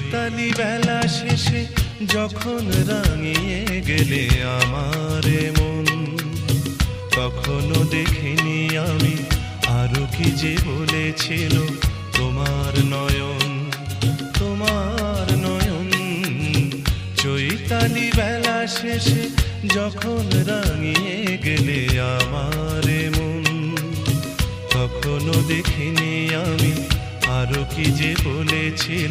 চৈতালি বেলা শেষে যখন রাঙিয়ে গেলে আমার মন, তখনও দেখিনি আমি আরো কি যে বলেছিল তোমার নয়ন, তোমার নয়ন। চৈতালি বেলা শেষে যখন রাঙিয়ে গেলে আমার মন, তখনও দেখিনি আমি আরো কি যে বলেছিল